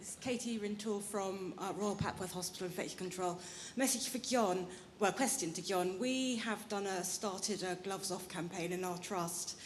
It's Katie Rintoul from Royal Papworth Hospital Infection Control. Message for John, well, question to John. We have started a Gloves Off campaign in our trust.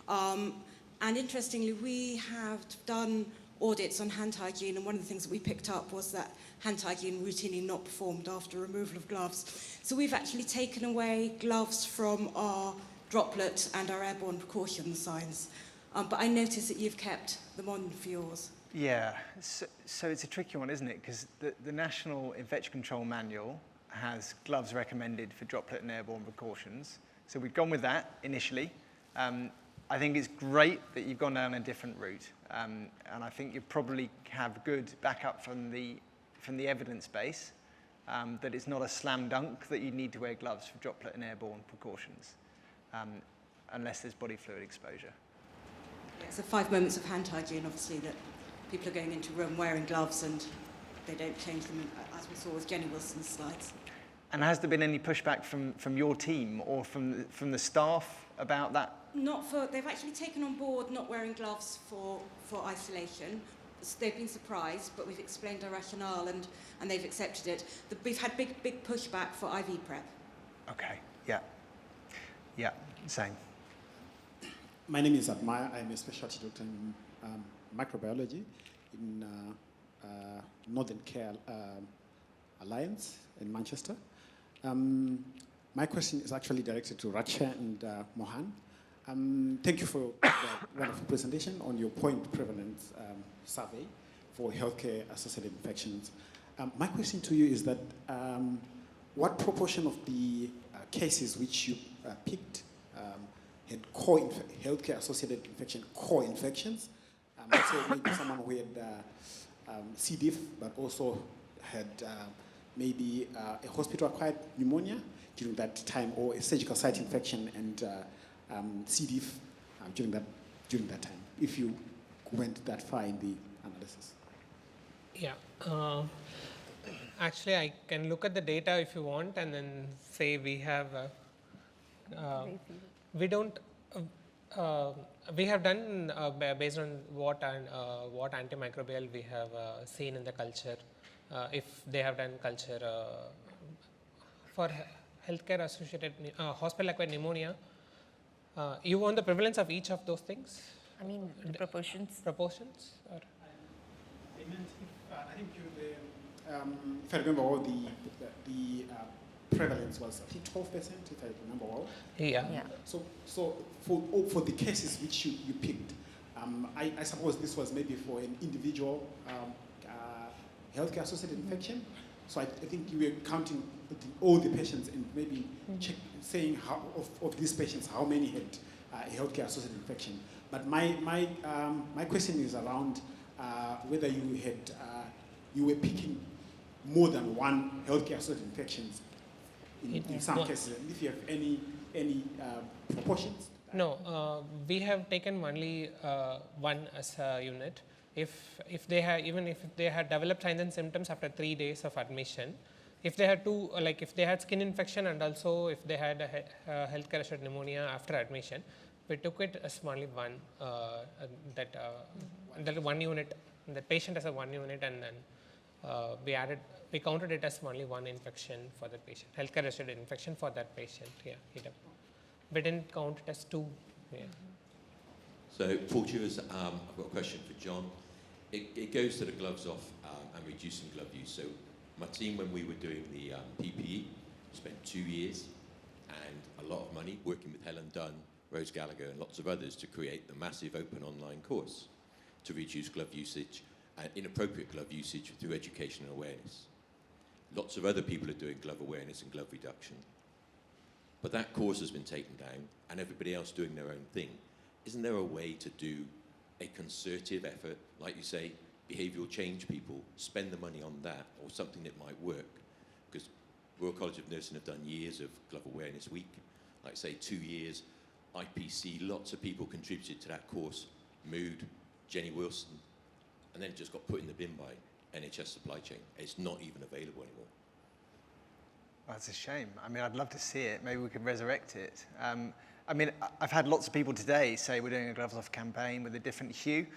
And interestingly, we have done audits on hand hygiene, and one of the things that we picked up was that hand hygiene routinely not performed after removal of gloves. So we've actually taken away gloves from our droplet and our airborne precaution signs. But I noticed that you've kept them on for yours. Yeah, so it's a tricky one, isn't it? Because the National Infection Control Manual has gloves recommended for droplet and airborne precautions. So we've gone with that initially. I think it's great that you've gone down a different route. And I think you probably have good backup from the evidence base that it's not a slam dunk that you need to wear gloves for droplet and airborne precautions, unless there's body fluid exposure. Yeah, so 5 moments of hand hygiene, obviously, that people are going into a room wearing gloves and they don't change them, as we saw with Jenny Wilson's slides. And has there been any pushback from your team or from the staff about that? They've actually taken on board not wearing gloves for isolation. They've been surprised, but we've explained our rationale and they've accepted it. We've had big pushback for IV prep. Okay, yeah, same. My name is Admire. I'm a specialty doctor in microbiology in Northern Care Alliance in Manchester. My question is actually directed to Ratcha and Mohan. Thank you for the wonderful presentation on your point prevalence survey for healthcare-associated infections. My question to you is that what proportion of the cases which you picked had healthcare-associated infection, core infections? So maybe someone who had C. diff, but also had maybe a hospital-acquired pneumonia during that time, or a surgical site infection and C. diff during that time, if you went that far in the analysis. Yeah. Actually, I can look at the data if you want, and then say we have. We don't. We have done based on what antimicrobial we have seen in the culture. If they have done culture for healthcare-associated hospital-acquired pneumonia, you want the prevalence of each of those things? I mean, the proportions. Proportions? Or? I think if I remember well, the prevalence was, I think, 12%, if I remember well. Yeah. So for the cases which you picked, I suppose this was maybe for an individual healthcare-associated infection. So I think you were counting all the patients and maybe saying how of these patients, how many had a healthcare-associated infection. But my question is around whether you were picking more than one healthcare-associated infections in some cases, and if you have any proportions. No, we have taken only one as a unit. If they had, even if they had developed signs and symptoms after 3 days of admission, if they had if they had skin infection and also if they had a healthcare-associated pneumonia after admission, we took it as only one, that one unit, the patient as a one unit, and then we counted it as only one infection for the patient, healthcare-associated infection for that patient. Yeah, we didn't count it as two. Yeah. So, Paul Chewers, I've got a question for John. It goes to the gloves off and reducing glove use. So, my team, when we were doing the PPE, spent 2 years and a lot of money working with Helen Dunn, Rose Gallagher, and lots of others to create the massive open online course to reduce glove usage and inappropriate glove usage through education and awareness. Lots of other people are doing glove awareness and glove reduction. But that course has been taken down and everybody else doing their own thing. Isn't there a way to do a concerted effort, like you say, behavioural change people, spend the money on that or something that might work? Because Royal College of Nursing have done years of Glove Awareness Week, like say 2 years, IPC, lots of people contributed to that course, Mood, Jenny Wilson, and then it just got put in the bin by NHS supply chain. It's not even available anymore. That's a shame. I mean, I'd love to see it. Maybe we could resurrect it. I mean, I've had lots of people today say we're doing a Gloves Off campaign with a different hue.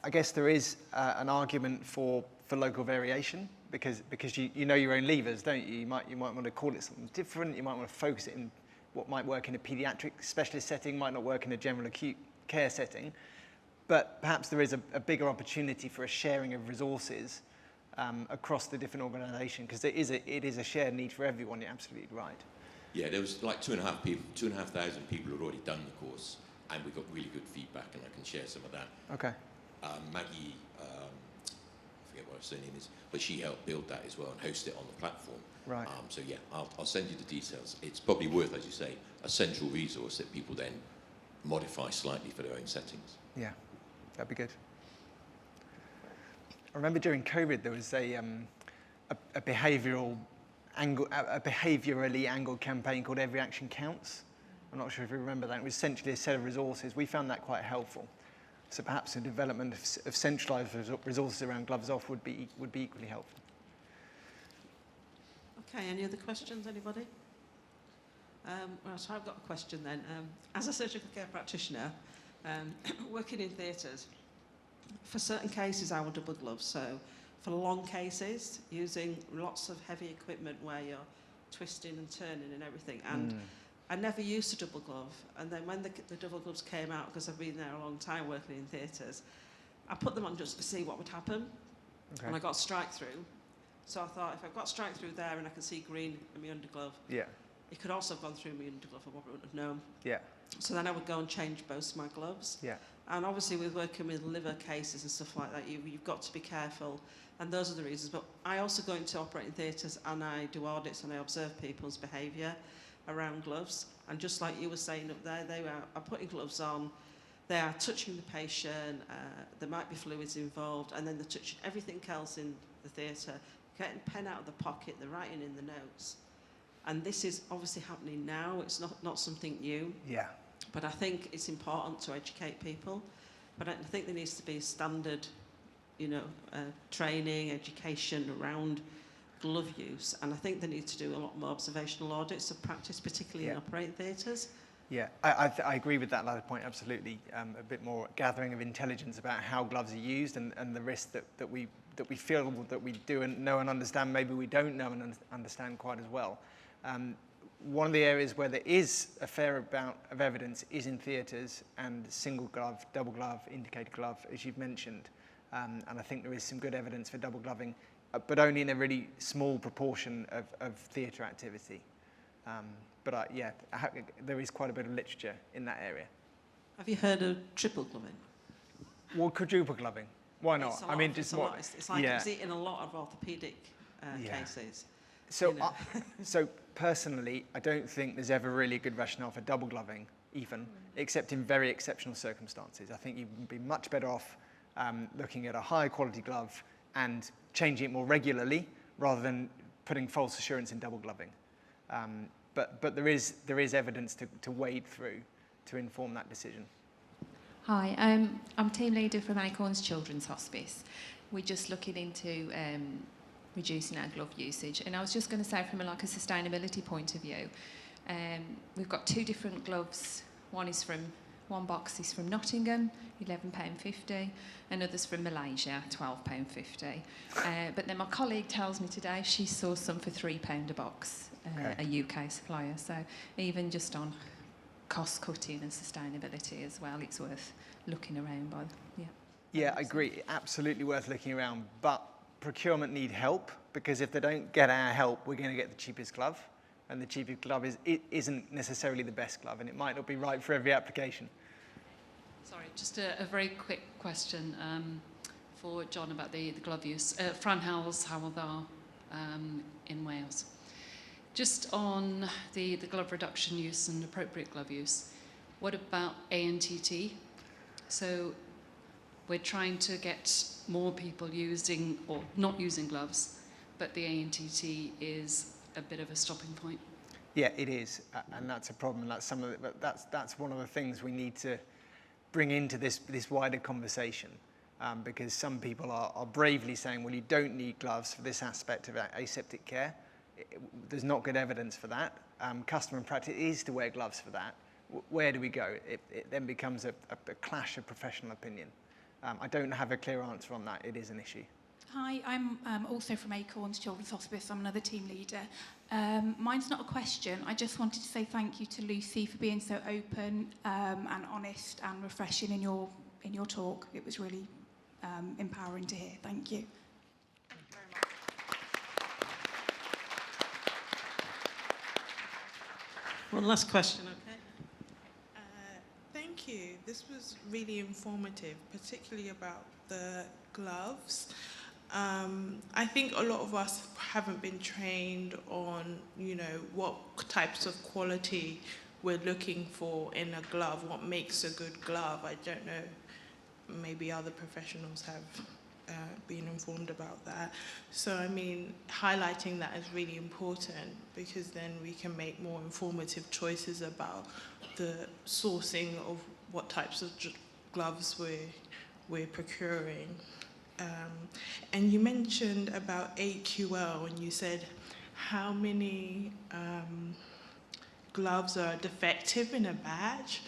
I guess there is an argument for local variation because you know your own levers, don't you? You might want to call it something different. You might want to focus it in what might work in a paediatric specialist setting, might not work in a general acute care setting. But perhaps there is a bigger opportunity for a sharing of resources across the different organisations, because it is a shared need for everyone. You're absolutely right. Yeah, there was like 2,500 people who'd already done the course, and we got really good feedback, and I can share some of that. Okay. Maggie, I forget what her surname is, but she helped build that as well and host it on the platform. Right. So yeah, I'll send you the details. It's probably worth, as you say, a central resource that people then modify slightly for their own settings. Yeah, that'd be good. I remember during COVID there was a behavioural angle, a behaviourally angled campaign called Every Action Counts. I'm not sure if you remember that. It was essentially a set of resources. We found that quite helpful. So perhaps the development of centralised resources around Gloves Off would be equally helpful. Okay, any other questions, anybody? Well, so I've got a question then. As a surgical care practitioner, working in theatres, for certain cases I will double glove. So for long cases, using lots of heavy equipment where you're twisting and turning and everything. And I never used a double glove. And then when the double gloves came out, because I've been there a long time working in theatres, I put them on just to see what would happen. Okay. And I got strike through. So I thought, if I've got strike through there and I can see green in my underglove, Yeah. it could also have gone through my underglove, I wouldn't have known. Yeah. So then I would go and change both my gloves. Yeah. And obviously with working with liver cases and stuff like that, you've got to be careful. And those are the reasons. But I also go into operating theatres and I do audits and I observe people's behaviour around gloves. And just like you were saying up there, they are putting gloves on, they are touching the patient, there might be fluids involved, and then they're touching everything else in the theatre, getting pen out of the pocket, they're writing in the notes. And this is obviously happening now, it's not something new. Yeah. But I think it's important to educate people. But I think there needs to be standard, training, education around glove use. And I think they need to do a lot more observational audits of practice, particularly in operating theatres. Yeah, I agree with that latter point, absolutely. A bit more gathering of intelligence about how gloves are used and the risk that we feel that we do and know and understand, maybe we don't know and understand quite as well. One of the areas where there is a fair amount of evidence is in theatres and single glove, double glove, indicator glove, as you've mentioned. And I think there is some good evidence for double gloving, but only in a really small proportion of theatre activity. There is quite a bit of literature in that area. Have you heard of triple gloving? Well, quadruple gloving. Why not? I mean, it's like it's in a lot of orthopaedic cases. So, so personally, I don't think there's ever really a good rationale for double gloving, even, except in very exceptional circumstances. I think you'd be much better off looking at a higher quality glove and changing it more regularly rather than putting false assurance in double gloving. But there is evidence to wade through to inform that decision. Hi, I'm team leader from Acorns Children's Hospice. We're just looking into reducing our glove usage. And I was just going to say from a sustainability point of view, we've got two different gloves. One box is from Nottingham, £11.50, and others from Malaysia, £12.50. But then my colleague tells me today she saw some for £3 a box, a UK supplier. So even just on cost cutting and sustainability as well, it's worth looking around. Yeah, I agree. Absolutely worth looking around. But procurement need help, because if they don't get our help, we're going to get the cheapest glove. And the cheapest glove isn't necessarily the best glove, and it might not be right for every application. Sorry, just a very quick question for John about the glove use. Fran Howells, Hywel in Wales. Just on the glove reduction use and appropriate glove use, what about ANTT? So we're trying to get more people using or not using gloves, but the ANTT is a bit of a stopping point. Yeah, it is, and that's a problem. That's one of the things we need to bring into this wider conversation, because some people are bravely saying, well, you don't need gloves for this aspect of aseptic care. There's not good evidence for that. Customer practice is to wear gloves for that. Where do we go? It then becomes a clash of professional opinion. I don't have a clear answer on that. It is an issue. Hi, I'm also from Acorns Children's Hospice. I'm another team leader. Mine's not a question. I just wanted to say thank you to Lucy for being so open and honest and refreshing in your talk. It was really empowering to hear. Thank you. Thank you very much. One last question, okay? Thank you. This was really informative, particularly about the gloves. I think a lot of us haven't been trained on, what types of quality we're looking for in a glove, what makes a good glove. I don't know, maybe other professionals have been informed about that. So, I mean, highlighting that is really important because then we can make more informative choices about the sourcing of what types of gloves we're procuring. And you mentioned about AQL and you said how many gloves are defective in a batch.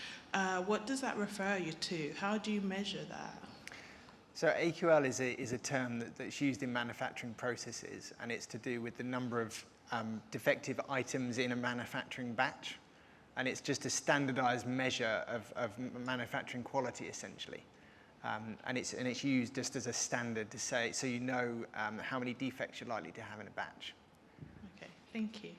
What does that refer you to? How do you measure that? So AQL is a term that's used in manufacturing processes, and it's to do with the number of defective items in a manufacturing batch. And it's just a standardized measure of manufacturing quality, essentially. And it's used just as a standard to say, so how many defects you're likely to have in a batch. Okay, thank you.